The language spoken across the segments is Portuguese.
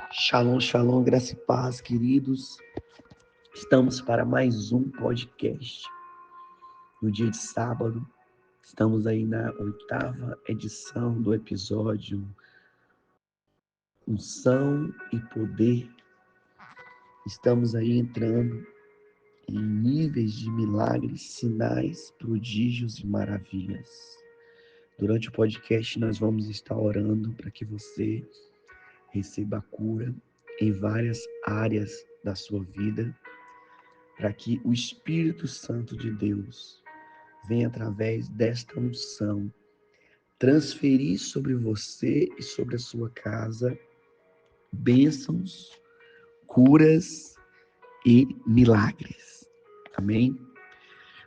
Shalom, shalom, graça e paz, queridos. Estamos para mais um podcast. No dia de sábado, estamos aí na 8ª edição do episódio Unção e Poder. Estamos aí entrando em níveis de milagres, sinais, prodígios e maravilhas. Durante o podcast, nós vamos estar orando para que você receba a cura em várias áreas da sua vida, para que o Espírito Santo de Deus venha, através desta unção, transferir sobre você e sobre a sua casa bênçãos, curas e milagres. Amém?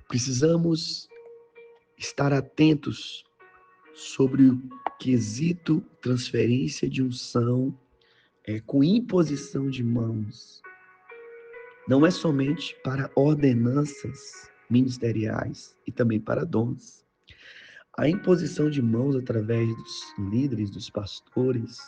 Precisamos estar atentos sobre o quesito transferência de unção com imposição de mãos. Não é somente para ordenanças ministeriais e também para dons. A imposição de mãos através dos líderes, dos pastores,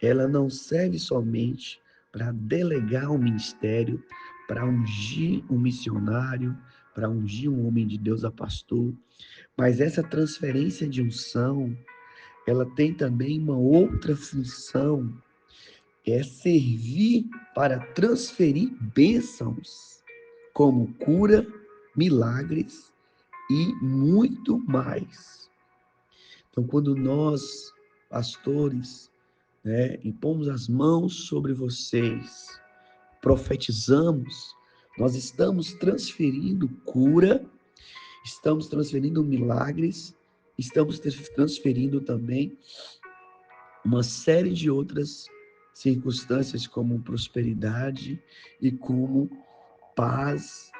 ela não serve somente para delegar um ministério, para ungir um missionário, para ungir um homem de Deus a pastor, mas essa transferência de unção, ela tem também uma outra função, é servir para transferir bênçãos, como cura, milagres e muito mais. Então, quando nós, pastores, impomos as mãos sobre vocês, profetizamos, nós estamos transferindo cura, estamos transferindo milagres, estamos transferindo também uma série de outras circunstâncias, como prosperidade e como paz,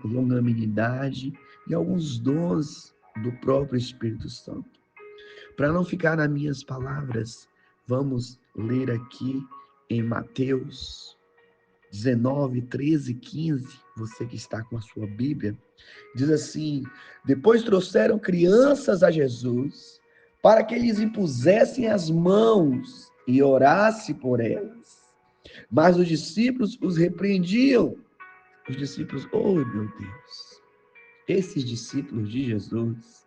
longanimidade e alguns dons do próprio Espírito Santo. Para não ficar nas minhas palavras, vamos ler aqui em Mateus 19, 13, 15, você que está com a sua Bíblia, diz assim: depois trouxeram crianças a Jesus para que lhes impusessem as mãos e orasse por elas. Mas os discípulos os repreendiam. Os discípulos, oh meu Deus, esses discípulos de Jesus.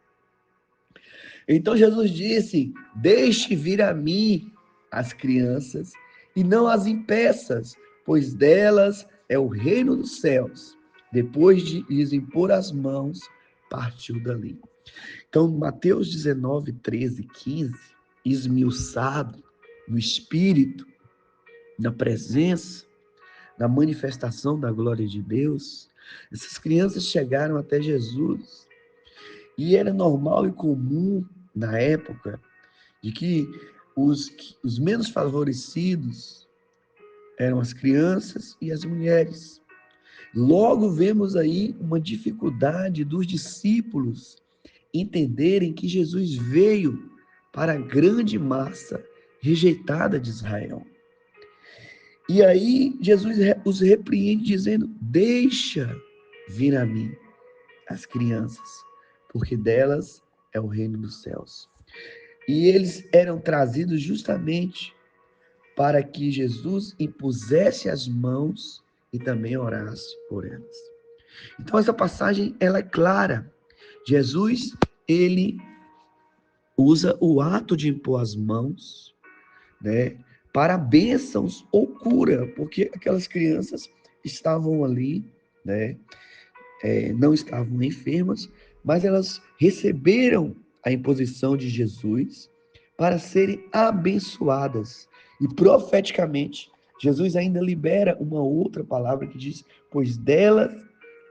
Então Jesus disse: deixe vir a mim as crianças e não as impeças, pois delas é o reino dos céus. Depois de lhes impor as mãos, partiu dali. Então, Mateus 19, 13, 15, esmiuçado no Espírito, na presença, na manifestação da glória de Deus, essas crianças chegaram até Jesus. E era normal e comum na época de que os menos favorecidos eram as crianças e as mulheres. Logo vemos aí uma dificuldade dos discípulos entenderem que Jesus veio para a grande massa rejeitada de Israel. E aí Jesus os repreende dizendo: deixa vir a mim as crianças, porque delas é o reino dos céus. E eles eram trazidos justamente para que Jesus impusesse as mãos e também orasse por elas. Então essa passagem ela é clara. Jesus, ele usa o ato de impor as mãos, para bênçãos ou cura, porque aquelas crianças estavam ali, não estavam enfermas, mas elas receberam a imposição de Jesus para serem abençoadas. E profeticamente, Jesus ainda libera uma outra palavra que diz: pois delas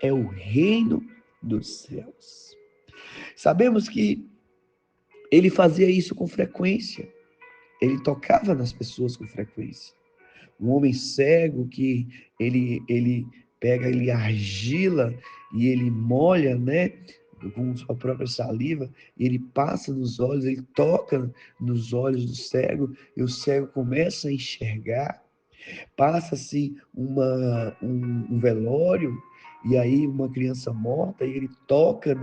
é o reino dos céus. Sabemos que ele fazia isso com frequência. Ele tocava nas pessoas com frequência. Um homem cego que ele pega ele argila e ele molha, com sua própria saliva, e ele passa nos olhos, ele toca nos olhos do cego, e o cego começa a enxergar. Passa-se um velório, e aí uma criança morta, e ele toca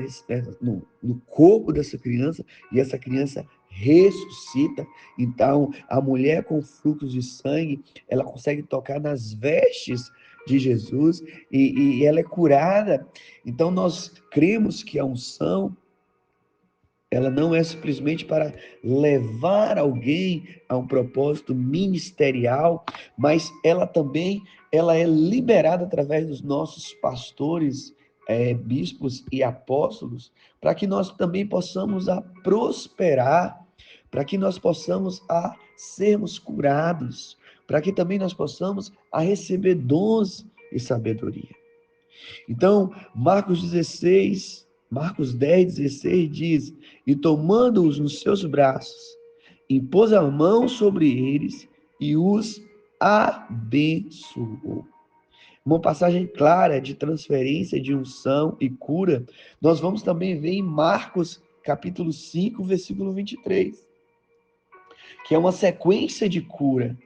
no corpo dessa criança, e essa criança ressuscita. Então, a mulher com fluxo de sangue, ela consegue tocar nas vestes de Jesus e ela é curada. Então, nós cremos que a unção, ela não é simplesmente para levar alguém a um propósito ministerial, mas ela também ela é liberada através dos nossos pastores, bispos e apóstolos, para que nós também possamos a prosperar, para que nós possamos a sermos curados, para que também nós possamos a receber dons e sabedoria. Então, Marcos 10, 16 diz: E tomando-os nos seus braços, impôs a mão sobre eles e os abençoou. Uma passagem clara de transferência de unção e cura, nós vamos também ver em Marcos capítulo 5, versículo 23, que é uma sequência de cura.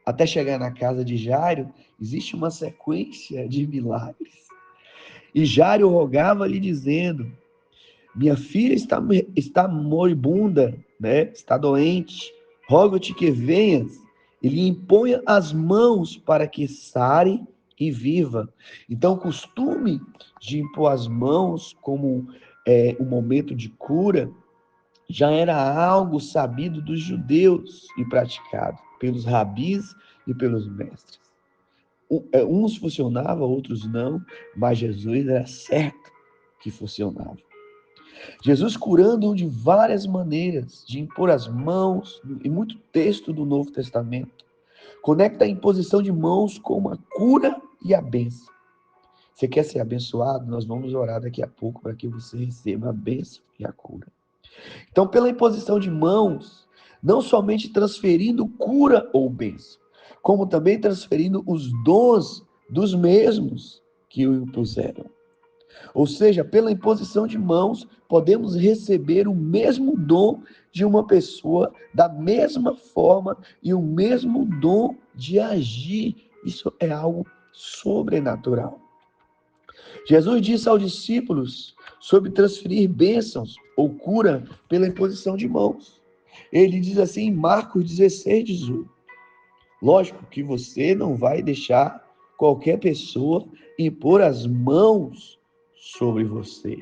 Até chegar na casa de Jairo, existe uma sequência de milagres. E Jairo rogava-lhe dizendo: minha filha está moribunda, né? Está doente. Rogo-te que venhas e lhe imponha as mãos para que sare e viva. Então, o costume de impor as mãos como um momento de cura já era algo sabido dos judeus e praticado pelos rabis e pelos mestres. Uns funcionavam, outros não, mas Jesus era certo que funcionava. Jesus curando de várias maneiras, de impor as mãos, e muito texto do Novo Testamento conecta a imposição de mãos com a cura e a bênção. Você quer ser abençoado? Nós vamos orar daqui a pouco para que você receba a bênção e a cura. Então, pela imposição de mãos, não somente transferindo cura ou bênção, como também transferindo os dons dos mesmos que o impuseram. Ou seja, pela imposição de mãos, podemos receber o mesmo dom de uma pessoa, da mesma forma e o mesmo dom de agir. Isso é algo sobrenatural. Jesus disse aos discípulos sobre transferir bênçãos ou cura pela imposição de mãos. Ele diz assim em Marcos 16, 18. Lógico que você não vai deixar qualquer pessoa impor as mãos sobre você.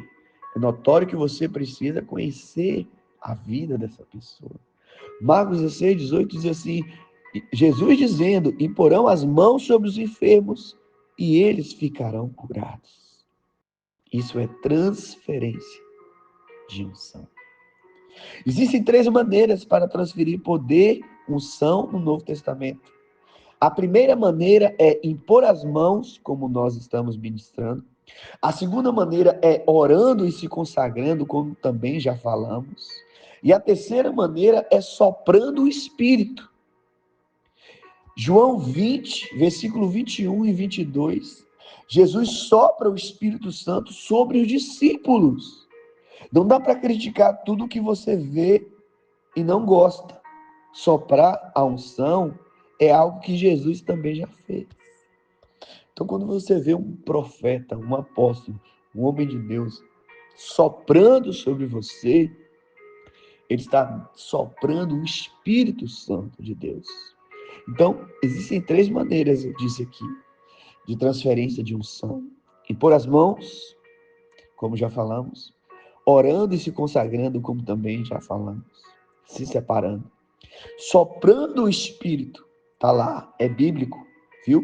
É notório que você precisa conhecer a vida dessa pessoa. Marcos 16, 18 diz assim: Jesus dizendo: imporão as mãos sobre os enfermos e eles ficarão curados. Isso é transferência de unção. Existem 3 maneiras para transferir poder, unção no Novo Testamento. A primeira maneira é impor as mãos, como nós estamos ministrando. A segunda maneira é orando e se consagrando, como também já falamos. E a terceira maneira é soprando o Espírito. João 20, versículo 21 e 22. Jesus sopra o Espírito Santo sobre os discípulos. Não dá para criticar tudo que você vê e não gosta. Soprar a unção é algo que Jesus também já fez. Então, quando você vê um profeta, um apóstolo, um homem de Deus soprando sobre você, ele está soprando o Espírito Santo de Deus. Então, existem 3 maneiras, eu disse aqui, de transferência de unção. Impor as mãos, como já falamos, orando e se consagrando, como também já falamos, se separando. Soprando o Espírito, tá lá, é bíblico, viu?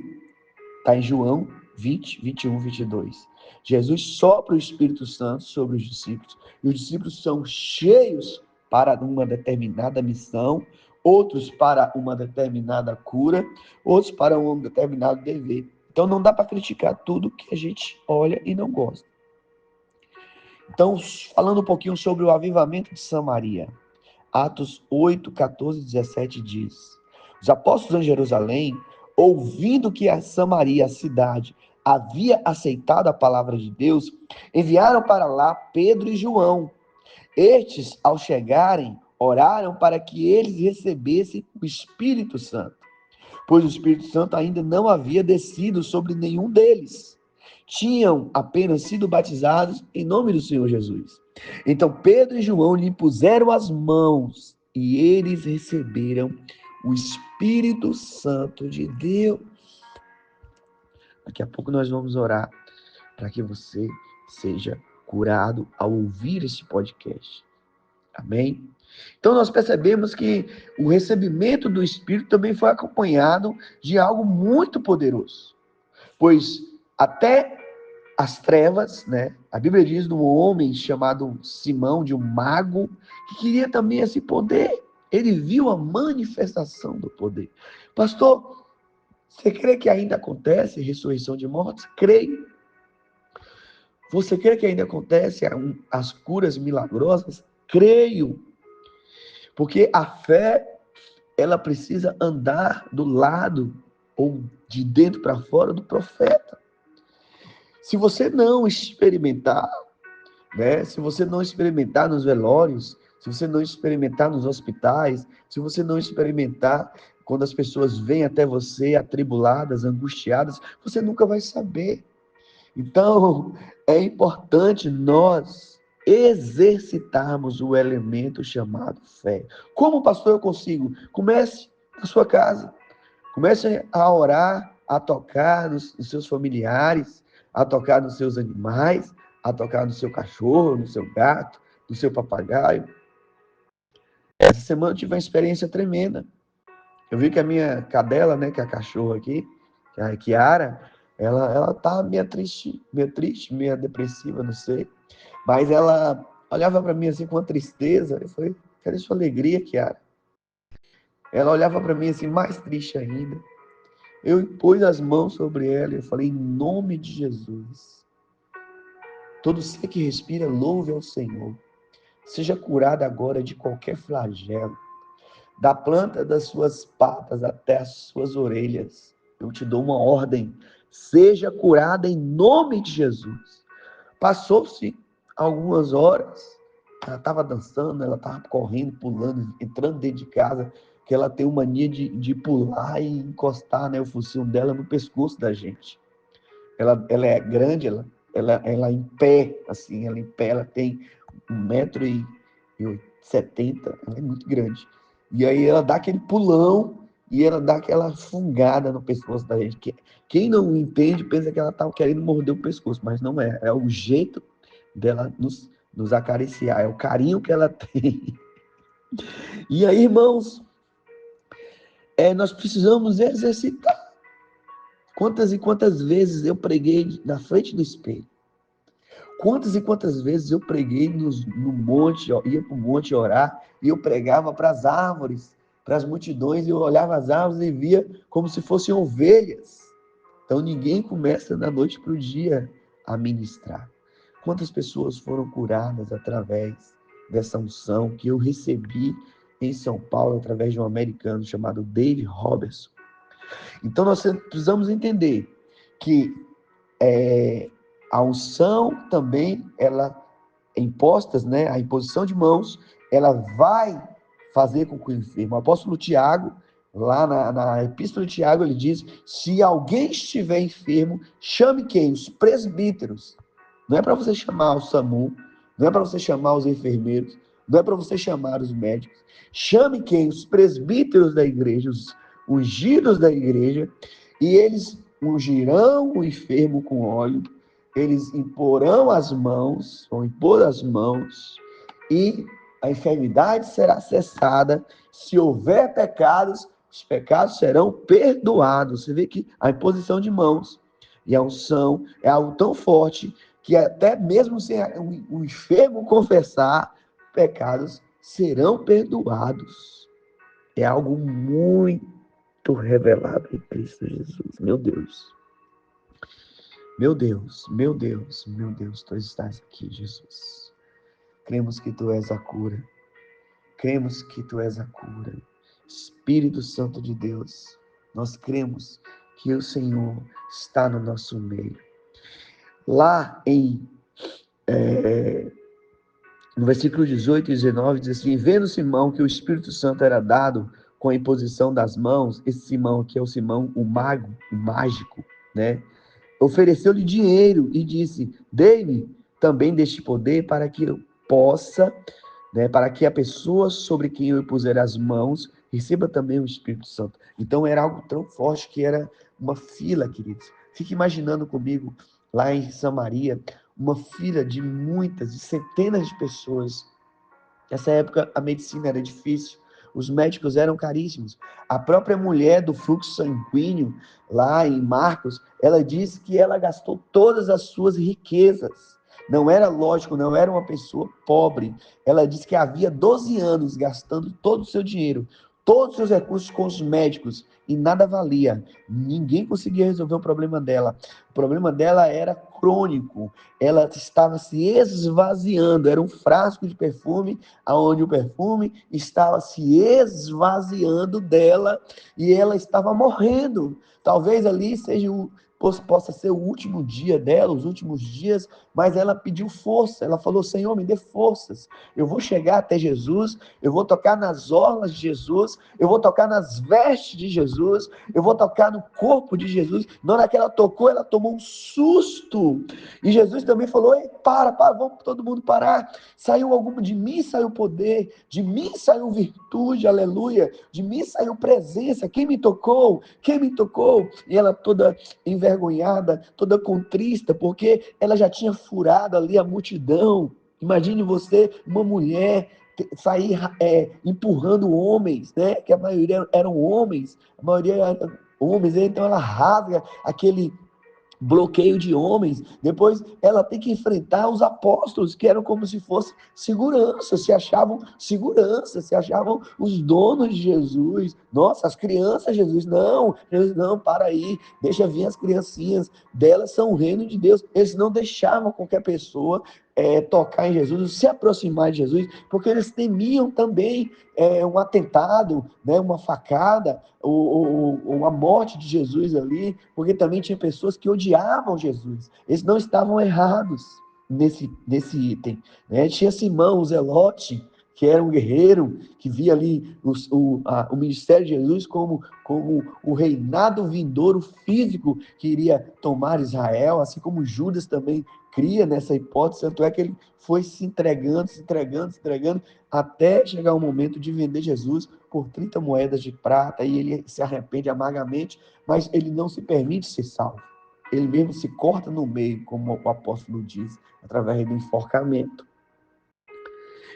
Tá em João 20, 21, 22. Jesus sopra o Espírito Santo sobre os discípulos, e os discípulos são cheios para uma determinada missão, outros para uma determinada cura, outros para um determinado dever. Então não dá para criticar tudo que a gente olha e não gosta. Então, falando um pouquinho sobre o avivamento de Samaria, Atos 8, 14 e 17 diz: os apóstolos em Jerusalém, ouvindo que a Samaria, a cidade, havia aceitado a palavra de Deus, enviaram para lá Pedro e João. Estes, ao chegarem, oraram para que eles recebessem o Espírito Santo, pois o Espírito Santo ainda não havia descido sobre nenhum deles. Tinham apenas sido batizados em nome do Senhor Jesus. Então Pedro e João lhe puseram as mãos e eles receberam o Espírito Santo de Deus. Daqui a pouco nós vamos orar para que você seja curado ao ouvir esse podcast. Amém? Então nós percebemos que o recebimento do Espírito também foi acompanhado de algo muito poderoso. Pois até as trevas, né? A Bíblia diz de um homem chamado Simão, de um mago, que queria também esse poder. Ele viu a manifestação do poder. Pastor, você crê que ainda acontece ressurreição de mortos? Creio. Você crê que ainda acontece as curas milagrosas? Creio. Porque a fé, ela precisa andar do lado ou de dentro para fora do profeta. Se você não experimentar, né? Se você não experimentar nos velórios, se você não experimentar nos hospitais, se você não experimentar quando as pessoas vêm até você atribuladas, angustiadas, você nunca vai saber. Então, é importante nós exercitarmos o elemento chamado fé. Como, pastor, eu consigo? Comece na sua casa. Comece a orar, a tocar nos seus familiares, a tocar nos seus animais, a tocar no seu cachorro, no seu gato, no seu papagaio. Essa semana eu tive uma experiência tremenda. Eu vi que a minha cadela, né, que é a cachorra aqui, que é a Kiara, ela tá meio triste, meio depressiva, não sei. Mas ela olhava para mim assim com uma tristeza. Eu falei, cadê sua alegria, Kiara? Ela olhava para mim assim, mais triste ainda. Eu pus as mãos sobre ela e eu falei, em nome de Jesus, todo ser que respira, louve ao Senhor. Seja curado agora de qualquer flagelo, da planta das suas patas até as suas orelhas. Eu te dou uma ordem, seja curada em nome de Jesus. Passou-se algumas horas, ela estava dançando, ela estava correndo, pulando, entrando dentro de casa, que ela tem uma mania de pular e encostar, né, o focinho dela no pescoço da gente. Ela é grande, ela em pé, assim, ela em pé, ela tem 1,70 m, ela é muito grande. E aí ela dá aquele pulão e ela dá aquela fungada no pescoço da gente. Quem não entende pensa que ela está querendo morder o pescoço, mas não é. É o jeito dela nos acariciar, é o carinho que ela tem. E aí, irmãos, nós precisamos exercitar. Quantas e quantas vezes eu preguei na frente do espelho? Quantas e quantas vezes eu preguei no monte, ia para o monte orar, e eu pregava para as árvores, para as multidões, e eu olhava as árvores e via como se fossem ovelhas. Então ninguém começa da noite para o dia a ministrar. Quantas pessoas foram curadas através dessa unção que eu recebi em São Paulo, através de um americano chamado Dave Robertson. Então nós precisamos entender que a unção também, ela é impostas, né? A imposição de mãos, ela vai fazer com que o enfermo. O apóstolo Tiago, lá na epístola de Tiago, ele diz: se alguém estiver enfermo, chame quem? Os presbíteros. Não é para você chamar o SAMU, não é para você chamar os enfermeiros, não é para você chamar os médicos. Chame quem? Os presbíteros da igreja, os ungidos da igreja, e eles ungirão o enfermo com óleo, eles imporão as mãos, vão impor as mãos, e a enfermidade será cessada. Se houver pecados, os pecados serão perdoados. Você vê que a imposição de mãos e a unção é algo tão forte que até mesmo se o enfermo confessar, pecados serão perdoados. É algo muito revelado em Cristo Jesus. Meu Deus. Meu Deus, meu Deus, meu Deus, tu estás aqui, Jesus. Cremos que tu és a cura. Cremos que tu és a cura. Espírito Santo de Deus, nós cremos que o Senhor está no nosso meio. Lá no versículo 18 e 19, diz assim: vendo Simão que o Espírito Santo era dado com a imposição das mãos, esse Simão aqui é o Simão, o mago, o mágico, né? Ofereceu-lhe dinheiro e disse: dê-me também deste poder para que eu possa né, para que a pessoa sobre quem eu puser as mãos receba também o Espírito Santo. Então era algo tão forte que era uma fila, queridos. Fique imaginando comigo, lá em Samaria, uma fila de muitas, de centenas de pessoas. Nessa época a medicina era difícil, os médicos eram caríssimos. A própria mulher do fluxo sanguíneo, lá em Marcos, ela disse que ela gastou todas as suas riquezas. Não era lógico, não era uma pessoa pobre. Ela disse que havia 12 anos gastando todo o seu dinheiro, todos os seus recursos com os médicos, e nada valia. Ninguém conseguia resolver o problema dela. O problema dela era crônico. Ela estava se esvaziando. Era um frasco de perfume aonde o perfume estava se esvaziando dela e ela estava morrendo. Talvez ali possa ser o último dia dela, os últimos dias, mas ela pediu força. Ela falou: Senhor, me dê forças. Eu vou chegar até Jesus, eu vou tocar nas orlas de Jesus, eu vou tocar nas vestes de Jesus, eu vou tocar no corpo de Jesus. Na hora que ela tocou, ela tomou um susto. E Jesus também falou: ei, para, vamos todo mundo parar. Saiu algum de mim, saiu poder, de mim saiu virtude, aleluia, de mim saiu presença. Quem me tocou? Quem me tocou? E ela toda envergonhada, toda contrista, porque ela já tinha furado ali a multidão. Imagine você, uma mulher, sair empurrando homens, né? Que a maioria eram homens, a maioria eram homens, então ela rasga aquele bloqueio de homens. Depois ela tem que enfrentar os apóstolos, que eram como se fosse segurança, se achavam segurança, se achavam os donos de Jesus. Nossa, as crianças, Jesus não, para aí, deixa vir as criancinhas, delas são o reino de Deus. Eles não deixavam qualquer pessoa tocar em Jesus, se aproximar de Jesus, porque eles temiam também um atentado, né, uma facada, ou a morte de Jesus ali, porque também tinha pessoas que odiavam Jesus. Eles não estavam errados nesse item, né? Tinha Simão, o Zelote, que era um guerreiro, que via ali o ministério de Jesus como o reinado vindouro físico que iria tomar Israel, assim como Judas também cria nessa hipótese, tanto é que ele foi se entregando, até chegar o momento de vender Jesus por 30 moedas de prata, e ele se arrepende amargamente, mas ele não se permite ser salvo. Ele mesmo se corta no meio, como o apóstolo diz, através do enforcamento.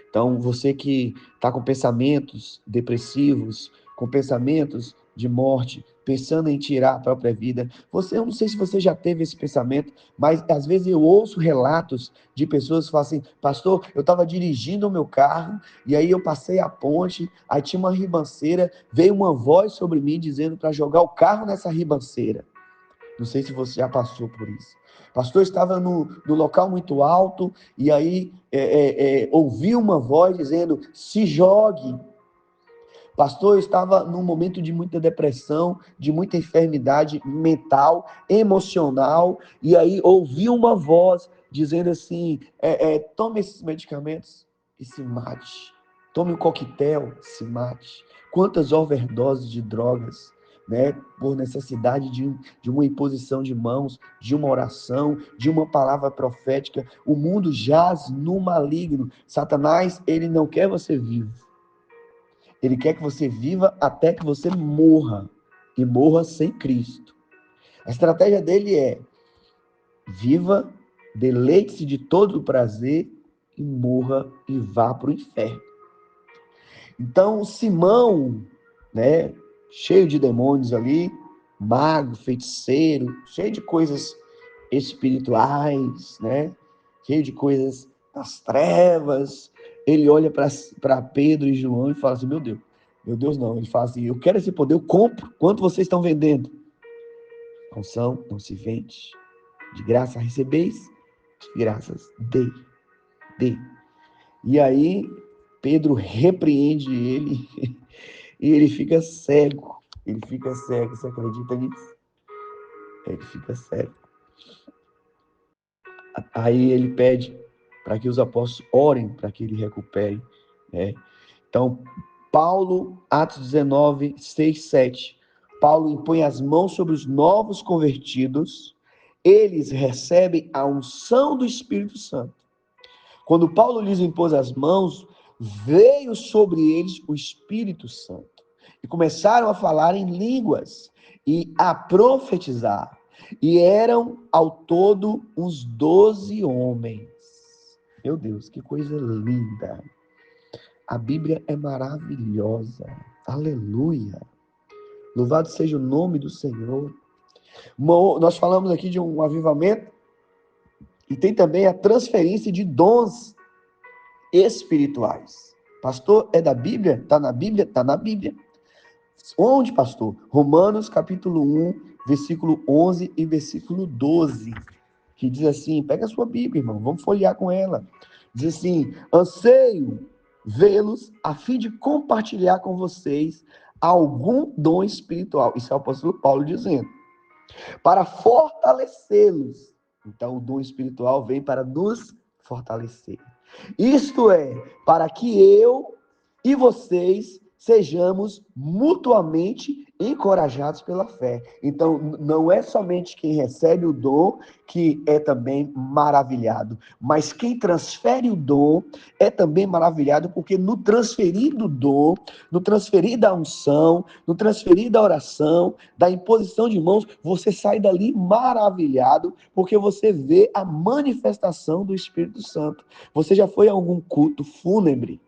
Então, você que está com pensamentos depressivos, com pensamentos de morte, pensando em tirar a própria vida, eu não sei se você já teve esse pensamento, mas às vezes eu ouço relatos de pessoas que falam assim: pastor, eu estava dirigindo o meu carro, e aí eu passei a ponte, aí tinha uma ribanceira, veio uma voz sobre mim dizendo para jogar o carro nessa ribanceira. Não sei se você já passou por isso. O pastor estava no local muito alto, e aí ouviu uma voz dizendo: se jogue. Pastor, eu estava num momento de muita depressão, de muita enfermidade mental, emocional, e aí ouvi uma voz dizendo assim: tome esses medicamentos e se mate. Tome um coquetel, se mate. Quantas overdoses de drogas, né, por necessidade de uma imposição de mãos, de uma oração, de uma palavra profética. O mundo jaz no maligno. Satanás, ele não quer você vivo. Ele quer que você viva até que você morra, e morra sem Cristo. A estratégia dele é: viva, deleite-se de todo o prazer e morra e vá para o inferno. Então, Simão, né, cheio de demônios ali, mago, feiticeiro, cheio de coisas espirituais, né, cheio de coisas das trevas, ele olha para Pedro e João e fala assim: meu Deus não, ele fala assim: eu quero esse poder, eu compro, quanto vocês estão vendendo? Não são, não se vende, de graça recebeis, de graças dê. E aí Pedro repreende ele e ele fica cego, você acredita nisso? Ele fica cego. Aí ele pede para que os apóstolos orem para que ele recupere, né? Então, Paulo, Atos 19, 6, 7. Paulo impõe as mãos sobre os novos convertidos, eles recebem a unção do Espírito Santo. Quando Paulo lhes impôs as mãos, veio sobre eles o Espírito Santo e começaram a falar em línguas e a profetizar. E eram ao todo uns 12 homens. Meu Deus, que coisa linda! A Bíblia é maravilhosa. Aleluia! Louvado seja o nome do Senhor. Nós falamos aqui de um avivamento e tem também a transferência de dons espirituais. Pastor, é da Bíblia? Está na Bíblia? Está na Bíblia. Onde, pastor? Romanos capítulo 1, versículo 11 e versículo 12, que diz assim, pega a sua Bíblia, irmão, vamos folhear com ela. Diz assim, anseio vê-los a fim de compartilhar com vocês algum dom espiritual. Isso é o apóstolo Paulo dizendo. Para fortalecê-los. Então, o dom espiritual vem para nos fortalecer. Isto é, para que eu e vocês sejamos mutuamente encorajados pela fé. Então, não é somente quem recebe o dom que é também maravilhado, mas quem transfere o dom é também maravilhado, porque no transferir do dom, no transferir da unção, no transferir da oração, da imposição de mãos, você sai dali maravilhado, porque você vê a manifestação do Espírito Santo. Você já foi a algum culto fúnebre?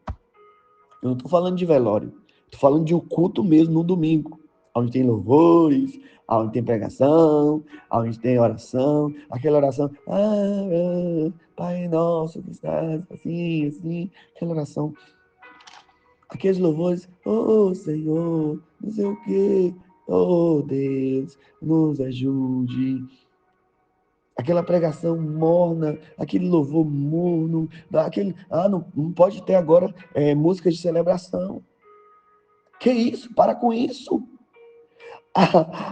Eu não estou falando de velório. Estou falando de um culto mesmo no domingo, onde tem louvores, onde tem pregação, onde tem oração, aquela oração, Pai nosso que estás, assim, assim, aquela oração, aqueles louvores, oh Senhor, não sei o quê, oh Deus, nos ajude. Aquela pregação morna, aquele louvor morno, aquele, não pode ter agora música de celebração. Que isso? Para com isso.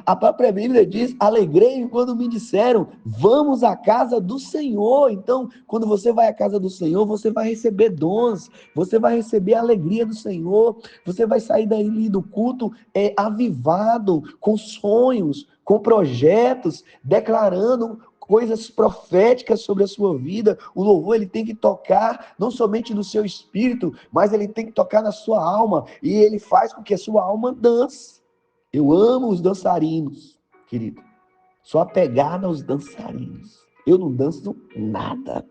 A própria Bíblia diz, alegrei-me quando me disseram, vamos à casa do Senhor. Então, quando você vai à casa do Senhor, você vai receber dons, você vai receber a alegria do Senhor, você vai sair daí do culto avivado, com sonhos, com projetos, declarando coisas proféticas sobre a sua vida. O louvor, ele tem que tocar não somente no seu espírito, mas ele tem que tocar na sua alma, e ele faz com que a sua alma dance. Eu amo os dançarinos, querido. Sou apegado aos dançarinos. Eu não danço nada.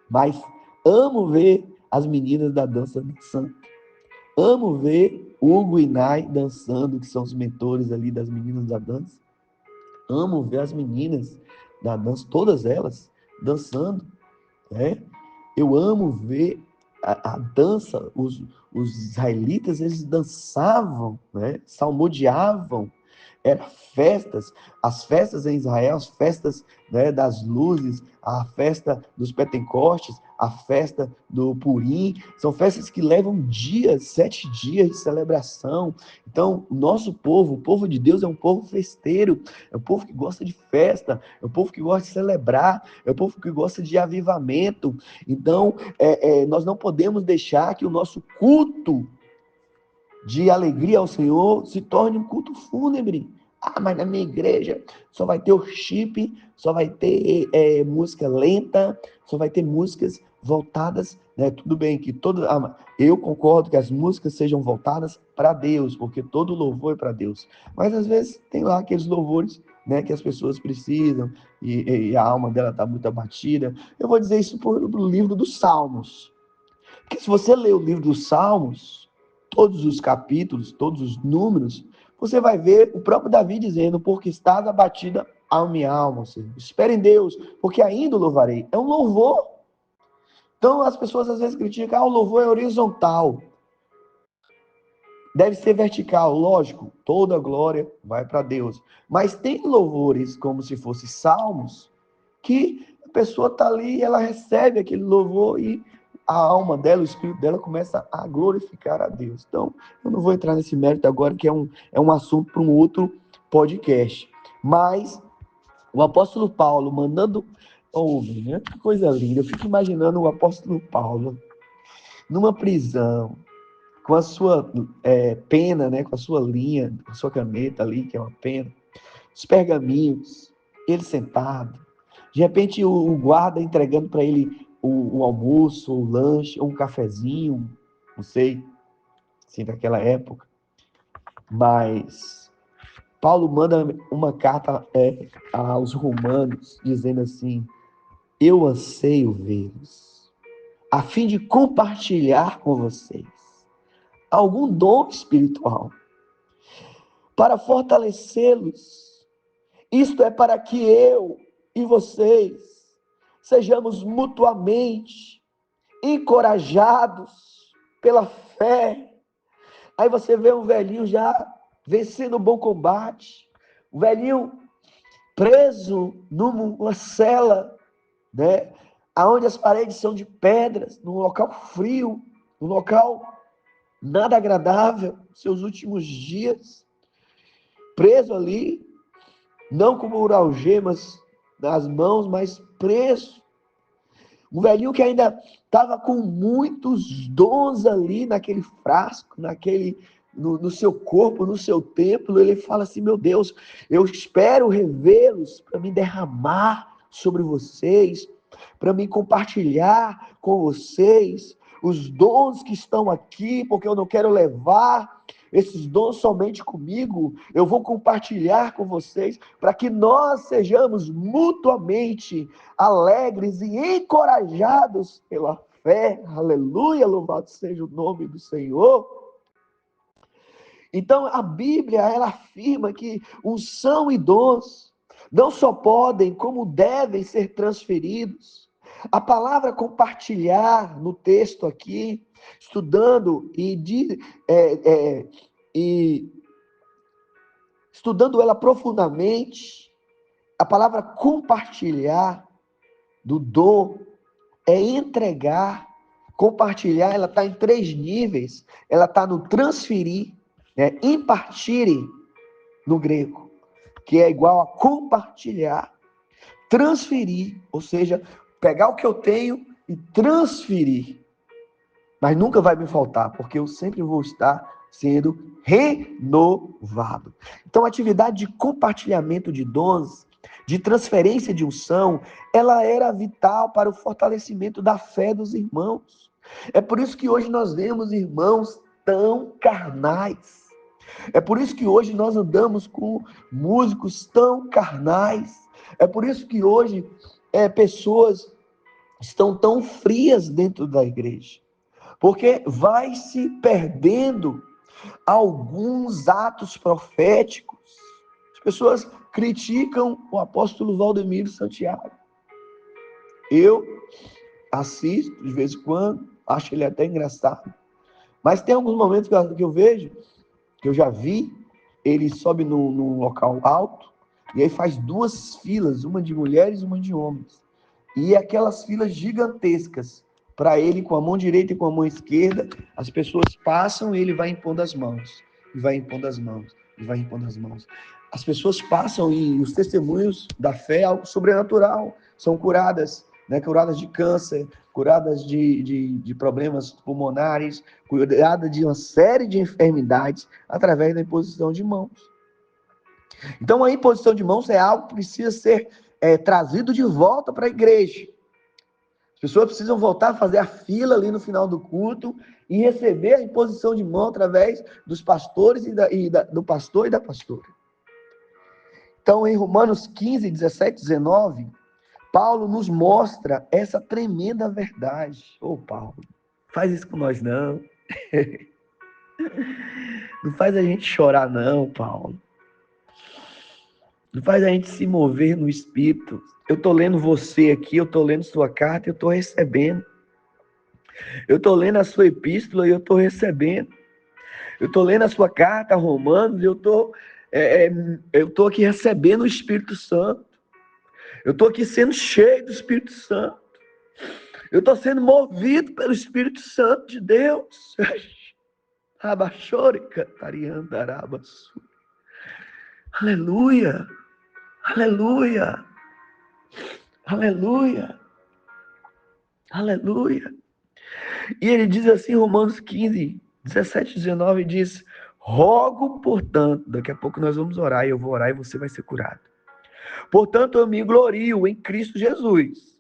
Mas amo ver as meninas da dança dançando. Amo ver Hugo e Nai dançando, que são os mentores ali das meninas da dança. Amo ver as meninas da dança, todas elas, dançando. Eu amo ver a dança, os israelitas, eles dançavam, salmodiavam, eram festas, as festas em Israel, as festas das luzes, a festa dos Pentecostes, a festa do Purim, são festas que levam dias, 7 dias de celebração. Então, o nosso povo, o povo de Deus é um povo festeiro, é um povo que gosta de festa, é um povo que gosta de celebrar, é um povo que gosta de avivamento. Então, nós não podemos deixar que o nosso culto de alegria ao Senhor se torne um culto fúnebre. Mas na minha igreja só vai ter worship, só vai ter música lenta, só vai ter músicas voltadas, tudo bem que eu concordo que as músicas sejam voltadas para Deus, porque todo louvor é para Deus. Mas às vezes tem lá aqueles louvores, que as pessoas precisam e a alma dela está muito abatida. Eu vou dizer isso pro livro dos Salmos. Porque se você ler o livro dos Salmos, todos os capítulos, todos os números, você vai ver o próprio Davi dizendo, porque estás abatida a minha alma, Senhor. Espere em Deus, porque ainda o louvarei. É um louvor. Então as pessoas às vezes criticam, o louvor é horizontal. Deve ser vertical, lógico, toda glória vai para Deus. Mas tem louvores, como se fossem salmos, que a pessoa está ali e ela recebe aquele louvor e a alma dela, o espírito dela começa a glorificar a Deus. Então, eu não vou entrar nesse mérito agora, que é um assunto para um outro podcast. Mas o apóstolo Paulo mandando... que coisa linda. Eu fico imaginando o apóstolo Paulo numa prisão, com a sua pena, com a sua linha, com a sua caneta ali, que é uma pena, os pergaminhos, ele sentado. De repente, o guarda entregando para ele o almoço, o lanche, ou um cafezinho, não sei, assim, daquela época. Mas Paulo manda uma carta aos romanos, dizendo assim: eu anseio vê-los, a fim de compartilhar com vocês algum dom espiritual, para fortalecê-los. Isto é para que eu e vocês sejamos mutuamente encorajados pela fé. Aí você vê um velhinho já vencendo o bom combate, um velhinho preso numa cela, né? Aonde as paredes são de pedras, num local frio, num local nada agradável, seus últimos dias, preso ali, não com algemas nas mãos, mas preso. Um velhinho que ainda estava com muitos dons ali naquele frasco, no seu corpo, no seu templo. Ele fala assim: meu Deus, eu espero revê-los para me derramar sobre vocês, para me compartilhar com vocês os dons que estão aqui, porque eu não quero levar esses dons somente comigo, eu vou compartilhar com vocês, para que nós sejamos mutuamente alegres e encorajados pela fé. Aleluia, louvado seja o nome do Senhor. Então a Bíblia, ela afirma que unção e dons não só podem, como devem ser transferidos. A palavra compartilhar no texto aqui, estudando e estudando ela profundamente, a palavra compartilhar do dom é entregar. Compartilhar, ela está em 3 níveis. Ela está no transferir, né? Impartire no grego, que é igual a compartilhar. Transferir, ou seja, pegar o que eu tenho e transferir. Mas nunca vai me faltar, porque eu sempre vou estar sendo renovado. Então, a atividade de compartilhamento de dons, de transferência de unção, ela era vital para o fortalecimento da fé dos irmãos. É por isso que hoje nós vemos irmãos tão carnais. É por isso que hoje nós andamos com músicos tão carnais. É por isso que hoje pessoas estão tão frias dentro da igreja. Porque vai se perdendo alguns atos proféticos. As pessoas criticam o apóstolo Valdemiro Santiago. Eu assisto de vez em quando, acho ele até engraçado. Mas tem alguns momentos que eu vejo, que eu já vi, ele sobe num local alto, e aí faz 2 filas, uma de mulheres e uma de homens. E aquelas filas gigantescas, para ele com a mão direita e com a mão esquerda, as pessoas passam e ele vai impondo as mãos, e vai impondo as mãos, e vai impondo as mãos. As pessoas passam e os testemunhos da fé é algo sobrenatural, são curadas, né? Curadas de câncer, curadas de problemas pulmonares, curadas de uma série de enfermidades através da imposição de mãos. Então a imposição de mãos é algo que precisa ser trazido de volta para a igreja. As pessoas precisam voltar a fazer a fila ali no final do culto e receber a imposição de mão através dos pastores do pastor e da pastora. Então, em Romanos 15, 17, 19, Paulo nos mostra essa tremenda verdade. Ô, Paulo, faz isso com nós não. Não faz a gente chorar não, Paulo. Não faz a gente se mover no Espírito. Eu estou lendo você aqui, eu estou lendo sua carta, eu estou recebendo. Eu estou lendo a sua epístola e eu estou recebendo. Eu estou lendo a sua carta a Romanos e eu estou aqui recebendo o Espírito Santo. Eu estou aqui sendo cheio do Espírito Santo. Eu estou sendo movido pelo Espírito Santo de Deus. Aleluia. Aleluia. Aleluia. Aleluia. E ele diz assim, Romanos 15, 17, 19, diz: rogo, portanto, daqui a pouco nós vamos orar, e eu vou orar e você vai ser curado. Portanto, eu me glorio em Cristo Jesus,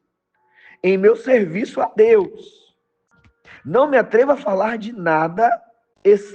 em meu serviço a Deus. Não me atrevo a falar de nada, exceto